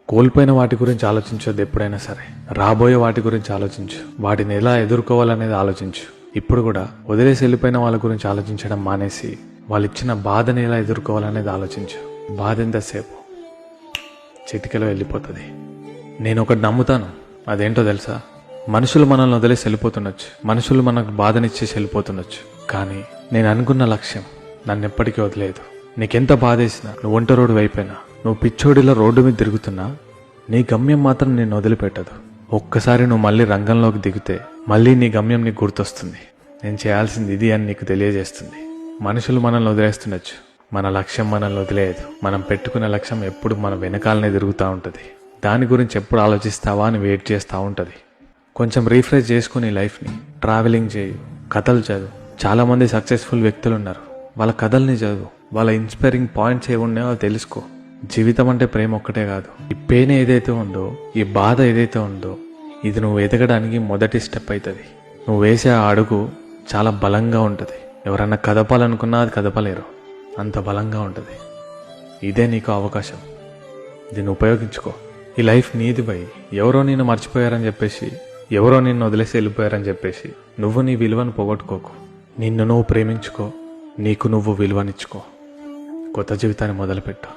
కోల్పోయిన వాటి గురించి ఆలోచించొద్దు. ఎప్పుడైనా సరే రాబోయే వాటి గురించి ఆలోచించు. వాటిని ఎలా ఎదుర్కోవాలనేది ఆలోచించు. ఇప్పుడు కూడా వదిలేసి వెళ్ళిపోయిన వాళ్ళ గురించి ఆలోచించడం మానేసి వాళ్ళు ఇచ్చిన బాధని ఎలా ఎదుర్కోవాలనేది ఆలోచించు. బాధ ఎంతసేపు చిటికెలో వెళ్ళిపోతుంది. నేను ఒకటి నమ్ముతాను, అదేంటో తెలుసా? మనుషులు మనల్ని వదిలేసి వెళ్ళిపోతుండొచ్చు, మనుషులు మనకు బాధనిచ్చేసి వెళ్ళిపోతుండొచ్చు, కానీ నేను అనుకున్న లక్ష్యం నన్ను ఎప్పటికీ వదిలేదు. నీకెంత బాధేసినా, నువ్వు ఒంట రోడ్డు అయిపోయినా, నువ్వు పిచ్చోడిలో రోడ్డు మీద తిరుగుతున్నా, నీ గమ్యం మాత్రం నేను వదిలిపెట్టదు. ఒక్కసారి నువ్వు మళ్ళీ రంగంలోకి దిగితే మళ్ళీ నీ గమ్యం నీకు గుర్తొస్తుంది. నేను చేయాల్సింది ఇది అని నీకు తెలియజేస్తుంది. మనుషులు మనల్ని వదిలేస్తుండొచ్చు, మన లక్ష్యం మనల్ని వదిలేయదు. మనం పెట్టుకునే లక్ష్యం ఎప్పుడు మన వెనకాలనే తిరుగుతూ ఉంటుంది. దాని గురించి ఎప్పుడు ఆలోచిస్తావా అని వెయిట్ చేస్తూ ఉంటుంది. కొంచెం రీఫ్రెష్ చేసుకుని లైఫ్ని ట్రావెలింగ్ చేయు, కథలు చదువు. చాలామంది సక్సెస్ఫుల్ వ్యక్తులు ఉన్నారు, వాళ్ళ కథల్ని చదువు. వాళ్ళ ఇన్స్పైరింగ్ పాయింట్స్ ఏమున్నాయో తెలుసుకో. జీవితం అంటే ప్రేమ ఒక్కటే కాదు. ఈ పెయిన్ ఏదైతే ఉందో, ఈ బాధ ఏదైతే ఉందో, ఇది నువ్వు ఎదగడానికి మొదటి స్టెప్ అవుతుంది. నువ్వు వేసే ఆ అడుగు చాలా బలంగా ఉంటుంది. ఎవరన్నా కదపాలనుకున్నా అది కదపలేరు, అంత బలంగా ఉంటుంది. ఇదే నీకు అవకాశం, దీన్ని ఉపయోగించుకో. ఈ లైఫ్ నీది భయ్. ఎవరో నిన్ను మర్చిపోయారని చెప్పేసి, ఎవరో నిన్ను వదిలేసి వెళ్ళిపోయారని చెప్పేసి నువ్వు నీ విలువను పోగొట్టుకోకు. నిన్ను నువ్వు ప్రేమించుకో, నీకు నువ్వు విలువనిచ్చుకో. కొత్త జీవితాన్ని మొదలుపెట్టు.